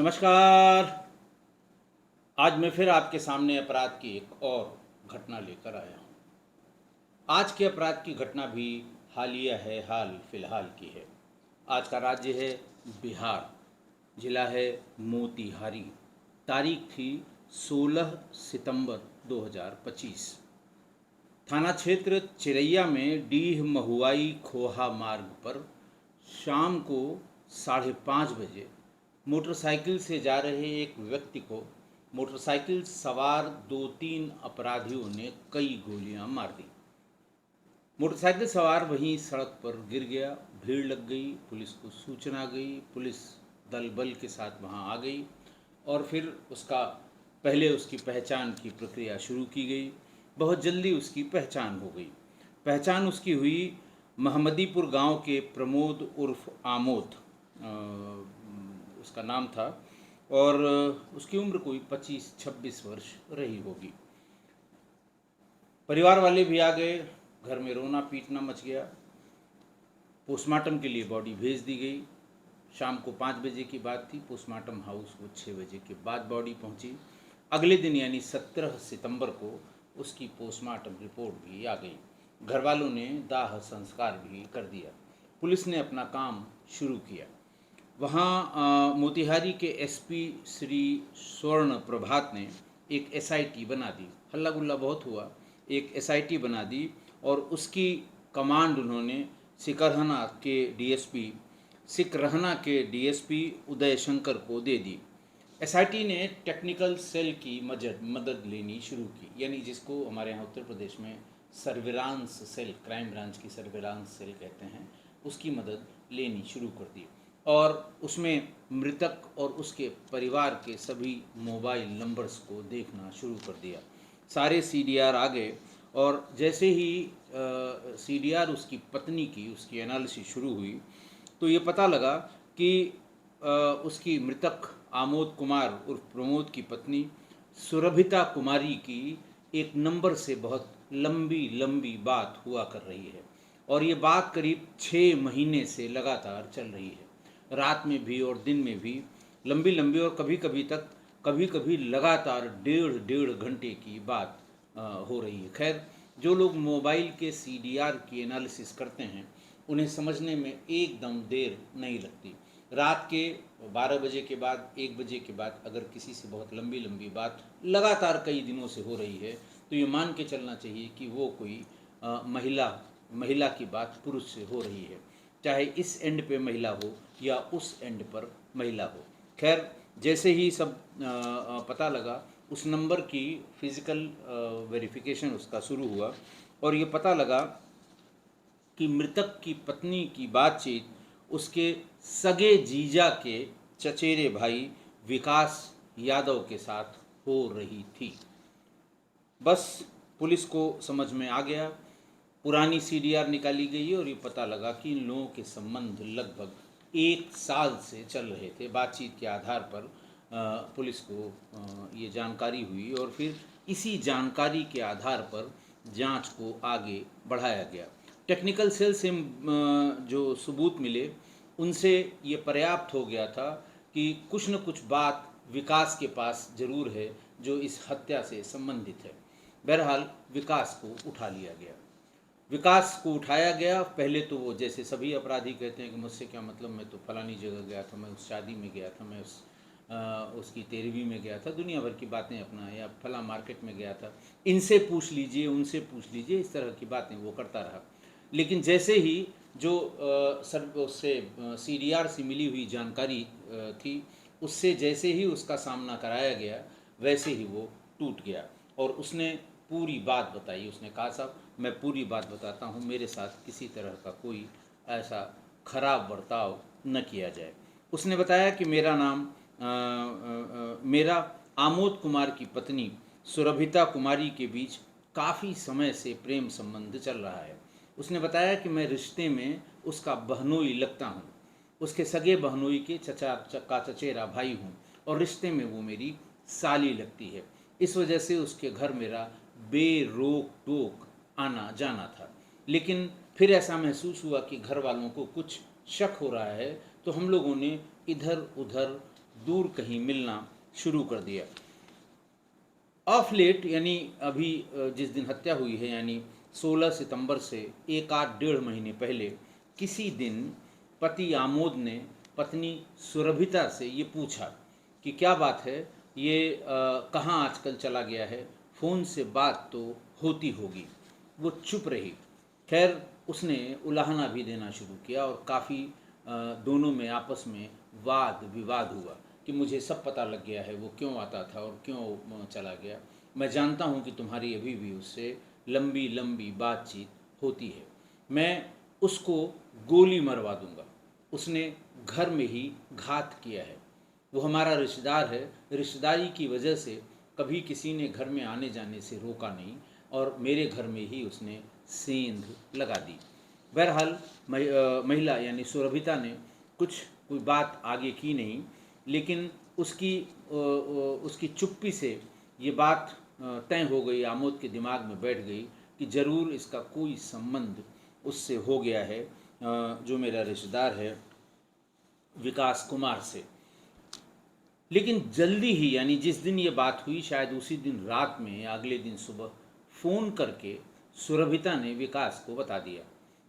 नमस्कार। आज मैं फिर आपके सामने अपराध की एक और घटना लेकर आया हूँ। आज के अपराध की घटना भी हालिया है, हाल फिलहाल की है। आज का राज्य है बिहार, जिला है मोतिहारी। तारीख थी 16 सितंबर 2025। थाना क्षेत्र चिरैया में डीह महुआई खोहा मार्ग पर शाम को 5:30 बजे मोटरसाइकिल से जा रहे एक व्यक्ति को मोटरसाइकिल सवार 2-3 अपराधियों ने कई गोलियां मार दी। मोटरसाइकिल सवार वहीं सड़क पर गिर गया। भीड़ लग गई, पुलिस को सूचना गई, पुलिस दल बल के साथ वहां आ गई और फिर पहले उसकी पहचान की प्रक्रिया शुरू की गई। बहुत जल्दी उसकी पहचान हो गई। पहचान उसकी हुई महमदीपुर गांव के प्रमोद उर्फ आमोद, उसका नाम था, और उसकी उम्र कोई 25-26 वर्ष रही होगी। परिवार वाले भी आ गए, घर में रोना पीटना मच गया। पोस्टमार्टम के लिए बॉडी भेज दी गई। शाम को 5 बजे की बात थी। पोस्टमार्टम हाउस को 6 बजे के बाद बॉडी पहुंची। अगले दिन यानी 17 सितंबर को उसकी पोस्टमार्टम रिपोर्ट भी आ गई। घर वालों ने दाह संस्कार भी कर दिया। पुलिस ने अपना काम शुरू किया। वहाँ मोतिहारी के एसपी श्री स्वर्ण प्रभात ने एक एसआईटी बना दी। हल्ला गुल्ला बहुत हुआ। एक एसआईटी बना दी और उसकी कमांड उन्होंने सिकरहना के डीएसपी उदय शंकर को दे दी। एसआईटी ने टेक्निकल सेल की मदद लेनी शुरू की, यानी जिसको हमारे यहाँ उत्तर प्रदेश में सर्विलांस सेल, क्राइम ब्रांच की सर्विलांस सेल कहते हैं, उसकी मदद लेनी शुरू कर दी। और उसमें मृतक और उसके परिवार के सभी मोबाइल नंबर्स को देखना शुरू कर दिया। सारे सीडीआर आ गए और जैसे ही सीडीआर उसकी पत्नी की उसकी एनालिसिस शुरू हुई तो ये पता लगा कि उसकी मृतक आमोद कुमार उर्फ प्रमोद की पत्नी सुरभिता कुमारी की एक नंबर से बहुत लंबी लंबी बात हुआ कर रही है और ये बात करीब 6 महीने से लगातार चल रही है। रात में भी और दिन में भी लंबी लंबी और कभी कभी लगातार 1.5 घंटे की बात हो रही है। खैर, जो लोग मोबाइल के सीडीआर की एनालिसिस करते हैं उन्हें समझने में एकदम देर नहीं लगती। रात के 12 बजे के बाद, 1 बजे के बाद अगर किसी से बहुत लंबी लंबी बात लगातार कई दिनों से हो रही है तो ये मान के चलना चाहिए कि वो कोई महिला की बात पुरुष से हो रही है, चाहे इस एंड पे महिला हो या उस एंड पर महिला हो। खैर, जैसे ही सब पता लगा, उस नंबर की फिज़िकल वेरिफिकेशन उसका शुरू हुआ और ये पता लगा कि मृतक की पत्नी की बातचीत उसके सगे जीजा के चचेरे भाई विकास यादव के साथ हो रही थी। बस पुलिस को समझ में आ गया। पुरानी सीडीआर निकाली गई और ये पता लगा कि इन लोगों के संबंध लगभग 1 साल से चल रहे थे। बातचीत के आधार पर पुलिस को ये जानकारी हुई और फिर इसी जानकारी के आधार पर जांच को आगे बढ़ाया गया। टेक्निकल सेल से जो सबूत मिले उनसे ये पर्याप्त हो गया था कि कुछ न कुछ बात विकास के पास ज़रूर है जो इस हत्या से संबंधित है। बहरहाल विकास को उठा लिया गया। विकास को उठाया गया। पहले तो वो जैसे सभी अपराधी कहते हैं कि मुझसे क्या मतलब, मैं तो फलानी जगह गया था, मैं उस शादी में गया था, मैं उसकी 13वीं में गया था, दुनिया भर की बातें अपना, या फला मार्केट में गया था, इनसे पूछ लीजिए, उनसे पूछ लीजिए, इस तरह की बातें वो करता रहा। लेकिन जैसे ही जो उससे सीडीआर से मिली हुई जानकारी थी, उससे जैसे ही उसका सामना कराया गया वैसे ही वो टूट गया और उसने पूरी बात बताई। उसने कहा, साहब मैं पूरी बात बताता हूँ, मेरे साथ किसी तरह का कोई ऐसा खराब बर्ताव न किया जाए। उसने बताया कि मेरा आमोद कुमार की पत्नी सुरभिता कुमारी के बीच काफ़ी समय से प्रेम संबंध चल रहा है। उसने बताया कि मैं रिश्ते में उसका बहनोई लगता हूँ, उसके सगे बहनोई के चचेरा भाई हूँ और रिश्ते में वो मेरी साली लगती है। इस वजह से उसके घर मेरा बेरोक टोक आना जाना था। लेकिन फिर ऐसा महसूस हुआ कि घर वालों को कुछ शक हो रहा है, तो हम लोगों ने इधर उधर दूर कहीं मिलना शुरू कर दिया। ऑफ लेट यानी अभी जिस दिन हत्या हुई है यानी 16 सितंबर से एक आध डेढ़ महीने पहले किसी दिन पति आमोद ने पत्नी सुरभिता से ये पूछा कि क्या बात है, ये कहाँ आजकल चला गया है, फ़ोन से बात तो होती होगी। वो चुप रही। खैर उसने उलाहना भी देना शुरू किया और काफ़ी दोनों में आपस में वाद विवाद हुआ कि मुझे सब पता लग गया है वो क्यों आता था और क्यों चला गया। मैं जानता हूँ कि तुम्हारी अभी भी उससे लंबी लंबी बातचीत होती है। मैं उसको गोली मरवा दूंगा। उसने घर में ही घात किया है। वो हमारा रिश्तेदार है। रिश्तेदारी की वजह से कभी किसी ने घर में आने जाने से रोका नहीं और मेरे घर में ही उसने सेंध लगा दी। बहरहाल महिला यानी सुरभिता ने कोई बात आगे की नहीं, लेकिन उसकी चुप्पी से ये बात तय हो गई, आमोद के दिमाग में बैठ गई कि ज़रूर इसका कोई संबंध उससे हो गया है, जो मेरा रिश्तेदार है विकास कुमार से। लेकिन जल्दी ही यानी जिस दिन ये बात हुई शायद उसी दिन रात में या अगले दिन सुबह फ़ोन करके सुरभिता ने विकास को बता दिया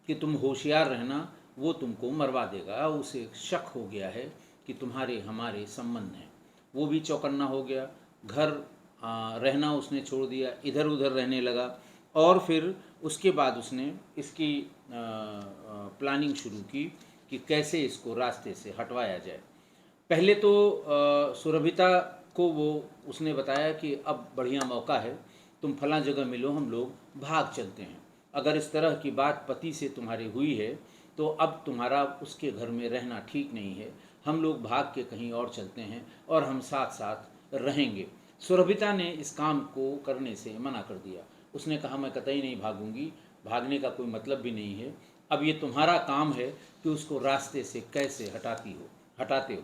कि तुम होशियार रहना, वो तुमको मरवा देगा। उसे शक हो गया है कि तुम्हारे हमारे संबंध हैं। वो भी चौकन्ना हो गया। घर रहना उसने छोड़ दिया, इधर उधर रहने लगा और फिर उसके बाद उसने इसकी प्लानिंग शुरू की कि कैसे इसको रास्ते से हटवाया जाए। पहले तो सुरभिता को उसने बताया कि अब बढ़िया मौका है, तुम फलां जगह मिलो, हम लोग भाग चलते हैं। अगर इस तरह की बात पति से तुम्हारी हुई है तो अब तुम्हारा उसके घर में रहना ठीक नहीं है, हम लोग भाग के कहीं और चलते हैं और हम साथ साथ रहेंगे। सुरभिता ने इस काम को करने से मना कर दिया। उसने कहा मैं कतई नहीं भागूंगी, भागने का कोई मतलब भी नहीं है। अब ये तुम्हारा काम है कि उसको रास्ते से कैसे हटाते हो।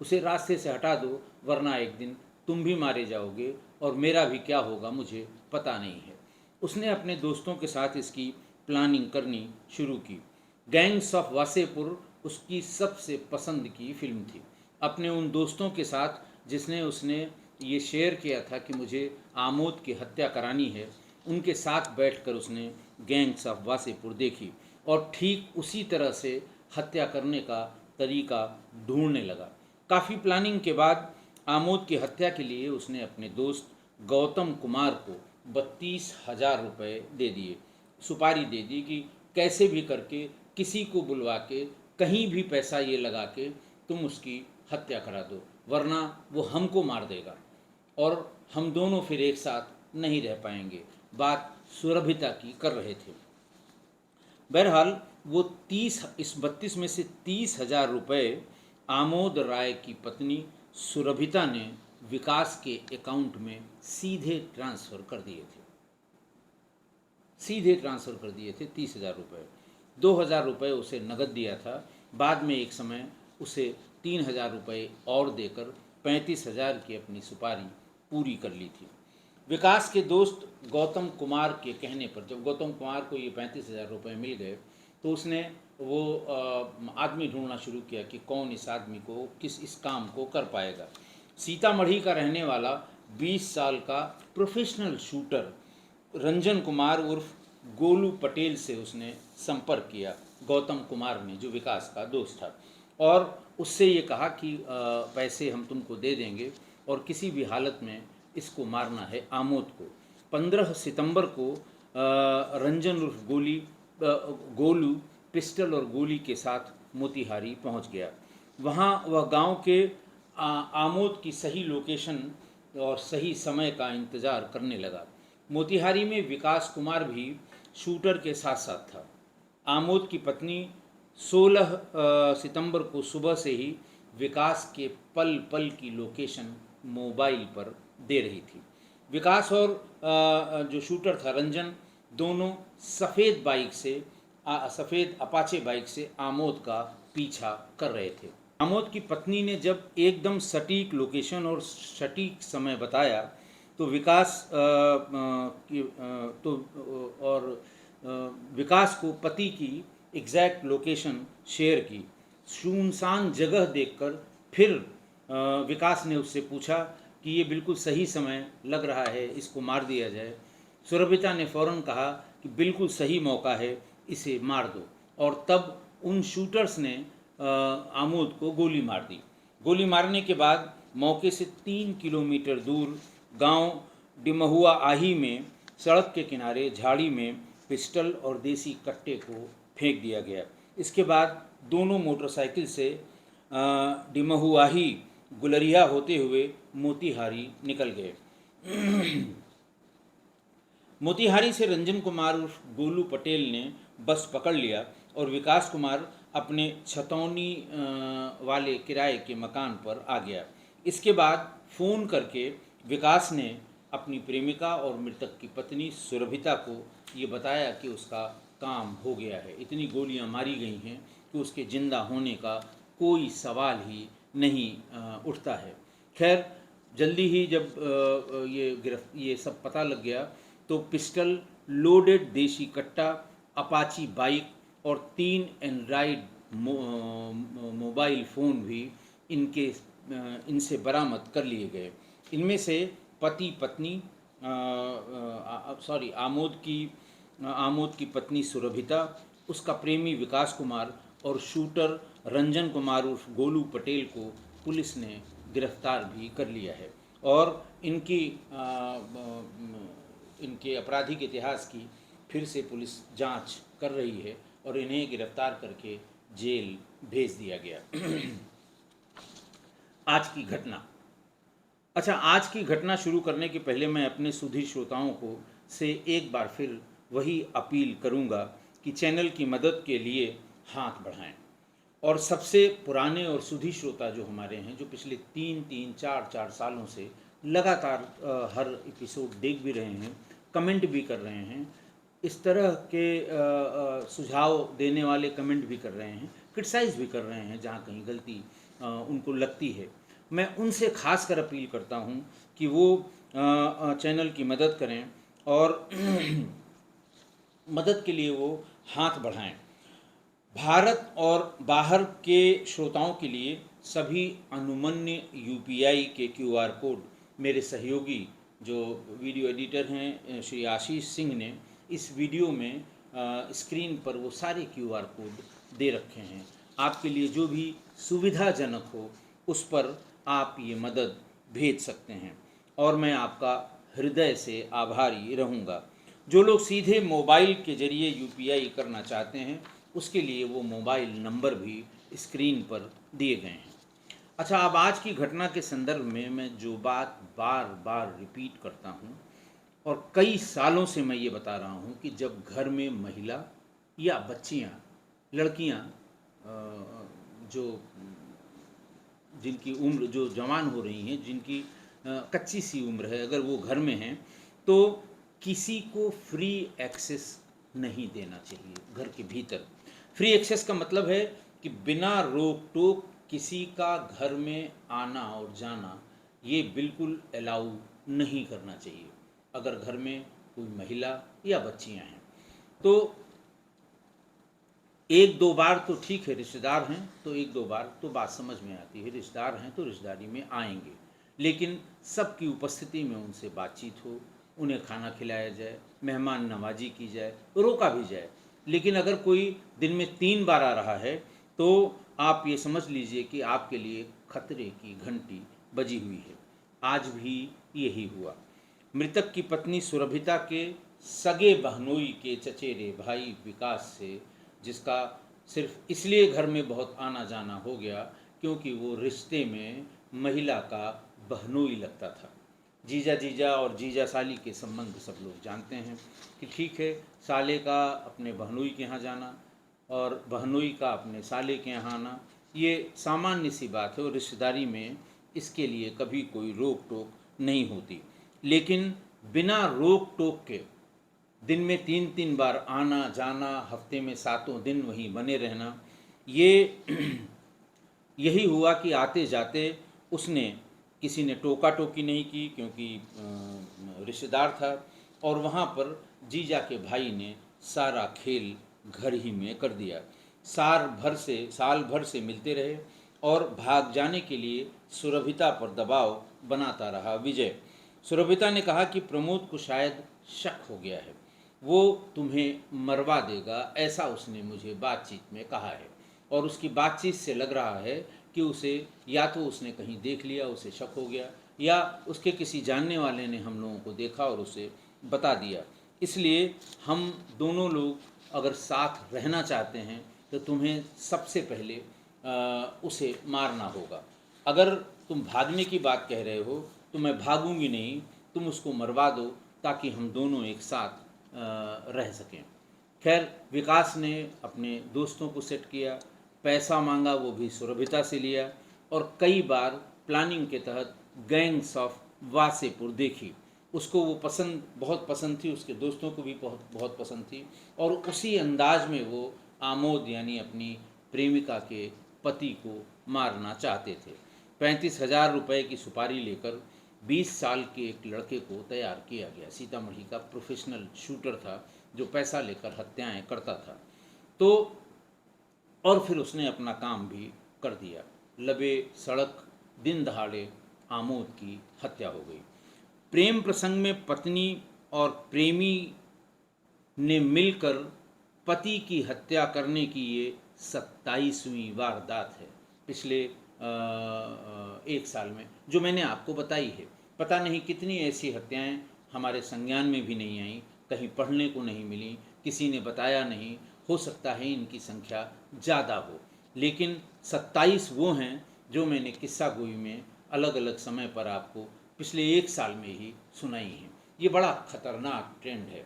उसे रास्ते से हटा दो, वरना एक दिन तुम भी मारे जाओगे और मेरा भी क्या होगा मुझे पता नहीं है। उसने अपने दोस्तों के साथ इसकी प्लानिंग करनी शुरू की। गैंग्स ऑफ वासेपुर उसकी सबसे पसंद की फिल्म थी। अपने उन दोस्तों के साथ जिसने उसने ये शेयर किया था कि मुझे आमोद की हत्या करानी है, उनके साथ बैठकर उसने गैंग्स ऑफ वासेपुर देखी और ठीक उसी तरह से हत्या करने का तरीका ढूंढने लगा। काफ़ी प्लानिंग के बाद आमोद की हत्या के लिए उसने अपने दोस्त गौतम कुमार को 32,000 रुपये दे दिए, सुपारी दे दी कि कैसे भी करके किसी को बुलवा के कहीं भी पैसा ये लगा के तुम उसकी हत्या करा दो, वरना वो हमको मार देगा और हम दोनों फिर एक साथ नहीं रह पाएंगे। बात सुरभिता की कर रहे थे। बहरहाल वो 32 में से 30,000 रुपये आमोद राय की पत्नी सुरभिता ने विकास के अकाउंट में सीधे ट्रांसफ़र कर दिए थे। 30,000 रुपये। 2,000 रुपये उसे नकद दिया था। बाद में एक समय उसे 3,000 रुपये और देकर 35,000 की अपनी सुपारी पूरी कर ली थी। विकास के दोस्त गौतम कुमार के कहने पर जब गौतम कुमार को ये 35,000 रुपये मिल गए तो उसने वो आदमी ढूंढना शुरू किया कि कौन इस आदमी को इस काम को कर पाएगा। सीतामढ़ी का रहने वाला 20 साल का प्रोफेशनल शूटर रंजन कुमार उर्फ गोलू पटेल से उसने संपर्क किया, गौतम कुमार ने, जो विकास का दोस्त था, और उससे ये कहा कि पैसे हम तुमको दे देंगे और किसी भी हालत में इसको मारना है आमोद को। 15 सितंबर को रंजन उर्फ गोलू पिस्टल और गोली के साथ मोतिहारी पहुंच गया। वहां वह गांव के आमोद की सही लोकेशन और सही समय का इंतज़ार करने लगा। मोतिहारी में विकास कुमार भी शूटर के साथ साथ था। आमोद की पत्नी 16 सितंबर को सुबह से ही विकास के पल पल की लोकेशन मोबाइल पर दे रही थी। विकास और जो शूटर था रंजन, दोनों सफ़ेद अपाचे बाइक से आमोद का पीछा कर रहे थे। आमोद की पत्नी ने जब एकदम सटीक लोकेशन और सटीक समय बताया तो विकास को पति की एग्जैक्ट लोकेशन शेयर की। सुनसान जगह देखकर फिर विकास ने उससे पूछा कि ये बिल्कुल सही समय लग रहा है, इसको मार दिया जाए। सुरभिता ने फ़ौरन कहा कि बिल्कुल सही मौका है, इसे मार दो। और तब उन शूटर्स ने आमोद को गोली मार दी। गोली मारने के बाद मौके से 3 किलोमीटर दूर गांव डिमहुआ आही में सड़क के किनारे झाड़ी में पिस्टल और देसी कट्टे को फेंक दिया गया। इसके बाद दोनों मोटरसाइकिल से डिमहुआही गुलरिया होते हुए मोतिहारी निकल गए। मोतिहारी से रंजन कुमार उर्फ गोलू पटेल ने बस पकड़ लिया और विकास कुमार अपने छतौनी वाले किराए के मकान पर आ गया। इसके बाद फ़ोन करके विकास ने अपनी प्रेमिका और मृतक की पत्नी सुरभिता को ये बताया कि उसका काम हो गया है, इतनी गोलियां मारी गई हैं कि उसके ज़िंदा होने का कोई सवाल ही नहीं उठता है। खैर, जल्दी ही जब ये सब पता लग गया तो पिस्टल, लोडेड देशी कट्टा, अपाची बाइक और 3 एंड्राइड मोबाइल फ़ोन भी इनसे बरामद कर लिए गए। इनमें से पति पत्नी आमोद की पत्नी सुरभिता, उसका प्रेमी विकास कुमार और शूटर रंजन कुमार उर्फ गोलू पटेल को पुलिस ने गिरफ्तार भी कर लिया है और इनके आपराधिक इतिहास की फिर से पुलिस जांच कर रही है और इन्हें गिरफ्तार करके जेल भेज दिया गया। आज की घटना। अच्छा, आज की घटना शुरू करने के पहले मैं अपने सुधीर श्रोताओं को से एक बार फिर वही अपील करूंगा कि चैनल की मदद के लिए हाथ बढ़ाएं और सबसे पुराने और सुधीर श्रोता जो हमारे हैं, जो पिछले 3-4 सालों से लगातार हर एपिसोड देख भी रहे हैं, कमेंट भी कर रहे हैं, इस तरह के सुझाव देने वाले कमेंट भी कर रहे हैं, क्रिटिसाइज़ भी कर रहे हैं जहाँ कहीं गलती उनको लगती है, मैं उनसे खासकर अपील करता हूँ कि वो चैनल की मदद करें और मदद के लिए वो हाथ बढ़ाएं। भारत और बाहर के श्रोताओं के लिए सभी अनुमन्य यूपीआई के क्यूआर कोड मेरे सहयोगी जो वीडियो एडिटर हैं श्री आशीष सिंह ने इस वीडियो में स्क्रीन पर वो सारे क्यूआर कोड दे रखे हैं। आपके लिए जो भी सुविधाजनक हो उस पर आप ये मदद भेज सकते हैं और मैं आपका हृदय से आभारी रहूँगा। जो लोग सीधे मोबाइल के ज़रिए यूपीआई करना चाहते हैं उसके लिए वो मोबाइल नंबर भी स्क्रीन पर दिए गए हैं। अच्छा, अब आज की घटना के संदर्भ में मैं जो बात बार बार रिपीट करता हूँ और कई सालों से मैं ये बता रहा हूँ कि जब घर में महिला या बच्चियाँ, लड़कियाँ जो जिनकी उम्र जो जवान हो रही हैं, जिनकी कच्ची सी उम्र है, अगर वो घर में हैं तो किसी को फ्री एक्सेस नहीं देना चाहिए घर के भीतर। फ्री एक्सेस का मतलब है कि बिना रोक टोक किसी का घर में आना और जाना ये बिल्कुल अलाउ नहीं करना चाहिए। अगर घर में कोई महिला या बच्चियां हैं तो 1-2 बार तो ठीक है, रिश्तेदार हैं तो 1-2 बार तो बात समझ में आती है, रिश्तेदार हैं तो रिश्तेदारी में आएंगे, लेकिन सबकी उपस्थिति में उनसे बातचीत हो, उन्हें खाना खिलाया जाए, मेहमान नवाजी की जाए, रोका भी जाए। लेकिन अगर कोई दिन में 3 बार आ रहा है तो आप ये समझ लीजिए कि आपके लिए खतरे की घंटी बजी हुई है। आज भी यही हुआ। मृतक की पत्नी सुरभिता के सगे बहनोई के चचेरे भाई विकास से, जिसका सिर्फ इसलिए घर में बहुत आना जाना हो गया क्योंकि वो रिश्ते में महिला का बहनोई लगता था। जीजा जीजा और जीजा साली के संबंध सब लोग जानते हैं कि ठीक है, साले का अपने बहनोई के यहाँ जाना और बहनोई का अपने साले के यहाँ आना, ये सामान्य सी बात है और रिश्तेदारी में इसके लिए कभी कोई रोक टोक नहीं होती। लेकिन बिना रोक टोक के दिन में 3-3 बार आना जाना, हफ्ते में 7 दिन वहीं बने रहना, ये यही हुआ कि आते जाते उसने किसी ने टोका टोकी नहीं की क्योंकि रिश्तेदार था और वहाँ पर जीजा के भाई ने सारा खेल घर ही में कर दिया। साल भर से मिलते रहे और भाग जाने के लिए सुरभिता पर दबाव बनाता रहा विजय। सुरभिता ने कहा कि प्रमोद को शायद शक हो गया है, वो तुम्हें मरवा देगा, ऐसा उसने मुझे बातचीत में कहा है। और उसकी बातचीत से लग रहा है कि उसे या तो उसने कहीं देख लिया, उसे शक हो गया, या उसके किसी जानने वाले ने हम लोगों को देखा और उसे बता दिया। इसलिए हम दोनों लोग अगर साथ रहना चाहते हैं तो तुम्हें सबसे पहले उसे मारना होगा। अगर तुम भागने की बात कह रहे हो तो मैं भागूंगी नहीं, तुम उसको मरवा दो ताकि हम दोनों एक साथ रह सकें। खैर, विकास ने अपने दोस्तों को सेट किया, पैसा मांगा, वो भी सुरभिता से लिया, और कई बार प्लानिंग के तहत गैंग्स ऑफ वासेपुर देखी। उसको वो बहुत पसंद थी, उसके दोस्तों को भी बहुत बहुत पसंद थी, और उसी अंदाज में वो आमोद यानी अपनी प्रेमिका के पति को मारना चाहते थे। 35,000 रुपये की सुपारी लेकर 20 साल के एक लड़के को तैयार किया गया। सीतामढ़ी का प्रोफेशनल शूटर था जो पैसा लेकर हत्याएं करता था। तो और फिर उसने अपना काम भी कर दिया। लबे सड़क दिन दहाड़े आमोद की हत्या हो गई। प्रेम प्रसंग में पत्नी और प्रेमी ने मिलकर पति की हत्या करने की ये 27वीं वारदात है पिछले एक साल में, जो मैंने आपको बताई है। पता नहीं कितनी ऐसी हत्याएं हमारे संज्ञान में भी नहीं आई, कहीं पढ़ने को नहीं मिली, किसी ने बताया नहीं। हो सकता है इनकी संख्या ज़्यादा हो, लेकिन 27 वो हैं जो मैंने किस्सा गोई में अलग अलग समय पर आपको पिछले एक साल में ही सुनाई हैं। ये बड़ा खतरनाक ट्रेंड है।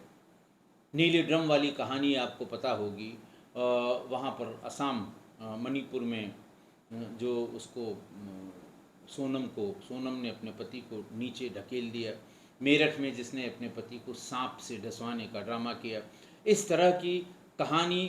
नीले ड्रम वाली कहानी आपको पता होगी। वहाँ पर असम मणिपुर में जो उसको सोनम ने अपने पति को नीचे ढकेल दिया। मेरठ में जिसने अपने पति को सांप से डसवाने का ड्रामा किया। इस तरह की कहानी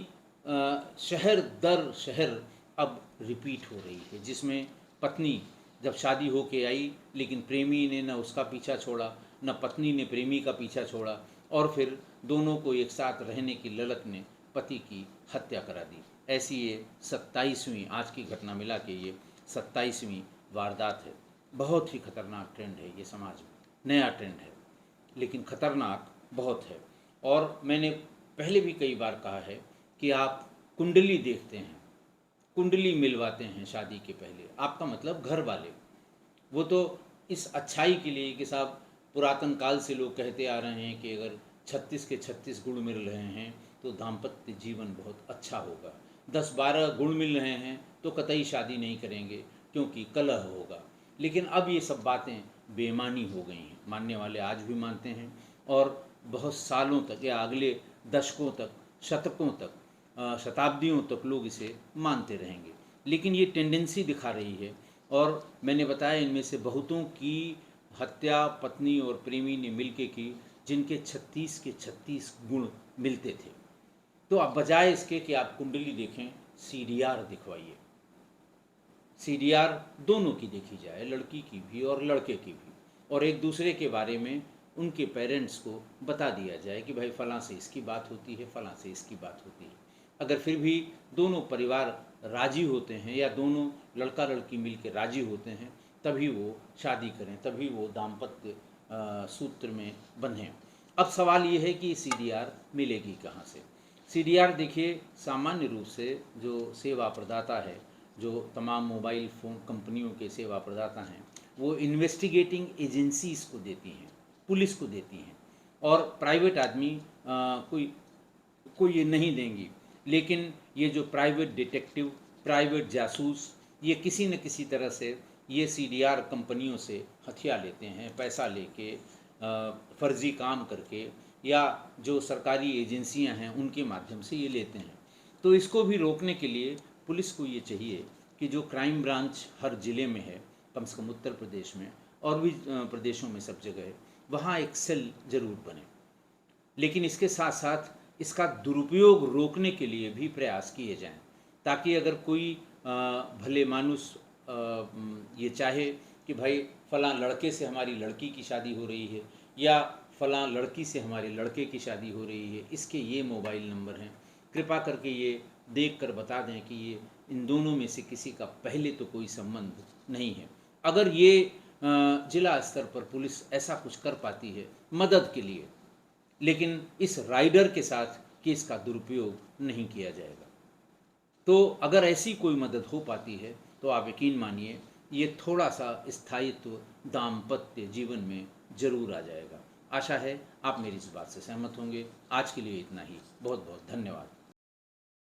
शहर दर शहर अब रिपीट हो रही है, जिसमें पत्नी जब शादी होके आई लेकिन प्रेमी ने न उसका पीछा छोड़ा, न पत्नी ने प्रेमी का पीछा छोड़ा, और फिर दोनों को एक साथ रहने की ललक ने पति की हत्या करा दी। ऐसी ये 27वीं आज की घटना मिला के ये 27वीं वारदात है। बहुत ही खतरनाक ट्रेंड है ये समाज में, नया ट्रेंड है लेकिन खतरनाक बहुत है। और मैंने पहले भी कई बार कहा है कि आप कुंडली देखते हैं, कुंडली मिलवाते हैं शादी के पहले, आपका मतलब घर वाले, वो तो इस अच्छाई के लिए कि साहब पुरातन काल से लोग कहते आ रहे हैं कि अगर 36 के 36 गुण मिल रहे हैं तो दाम्पत्य जीवन बहुत अच्छा होगा, 10-12 गुण मिल रहे हैं तो कतई शादी नहीं करेंगे क्योंकि कलह होगा। लेकिन अब ये सब बातें बेमानी हो गई हैं, मानने वाले आज भी मानते हैं, और बहुत सालों तक या अगले दशकों तक, शतकों तक, शताब्दियों तक लोग इसे मानते रहेंगे। लेकिन ये टेंडेंसी दिखा रही है, और मैंने बताया इनमें से बहुतों की हत्या पत्नी और प्रेमी ने मिलके की जिनके 36 के 36 गुण मिलते थे। तो आप बजाय इसके कि आप कुंडली देखें, सीडीआर दिखवाइए। सीडीआर दोनों की देखी जाए, लड़की की भी और लड़के की भी, और एक दूसरे के बारे में उनके पेरेंट्स को बता दिया जाए कि भाई फलां से इसकी बात होती है, फलां से इसकी बात होती है। अगर फिर भी दोनों परिवार राजी होते हैं या दोनों लड़का लड़की मिलकर राजी होते हैं तभी वो शादी करें, तभी वो दाम्पत्य सूत्र में बंधें। अब सवाल ये है कि सीडीआर मिलेगी कहाँ से। सीडीआर देखिए, सामान्य रूप से जो सेवा प्रदाता है, जो तमाम मोबाइल फ़ोन कंपनियों के सेवा प्रदाता हैं, वो इन्वेस्टिगेटिंग एजेंसीज़ को देती हैं, पुलिस को देती हैं, और प्राइवेट आदमी कोई ये नहीं देंगी। लेकिन ये जो प्राइवेट डिटेक्टिव, प्राइवेट जासूस, ये किसी न किसी तरह से ये सीडीआर कंपनियों से हथिया लेते हैं, पैसा लेके, फर्जी काम करके, या जो सरकारी एजेंसियां हैं उनके माध्यम से ये लेते हैं। तो इसको भी रोकने के लिए पुलिस को ये चाहिए कि जो क्राइम ब्रांच हर ज़िले में है, कम से कम उत्तर प्रदेश में और भी प्रदेशों में सब जगह है, वहाँ एक सेल ज़रूर बने। लेकिन इसके साथ साथ इसका दुरुपयोग रोकने के लिए भी प्रयास किए जाएं, ताकि अगर कोई भले मानुस ये चाहे कि भाई फलां लड़के से हमारी लड़की की शादी हो रही है या फलां लड़की से हमारे लड़के की शादी हो रही है, इसके ये मोबाइल नंबर हैं, कृपा करके ये देख कर बता दें कि ये इन दोनों में से किसी का पहले तो कोई संबंध नहीं है। अगर ये जिला स्तर पर पुलिस ऐसा कुछ कर पाती है मदद के लिए, लेकिन इस राइडर के साथ केस का दुरुपयोग नहीं किया जाएगा, तो अगर ऐसी कोई मदद हो पाती है तो आप यकीन मानिए ये थोड़ा सा स्थायित्व दाम्पत्य जीवन में जरूर आ जाएगा। आशा है आप मेरी इस बात से सहमत होंगे। आज के लिए इतना ही। बहुत बहुत धन्यवाद।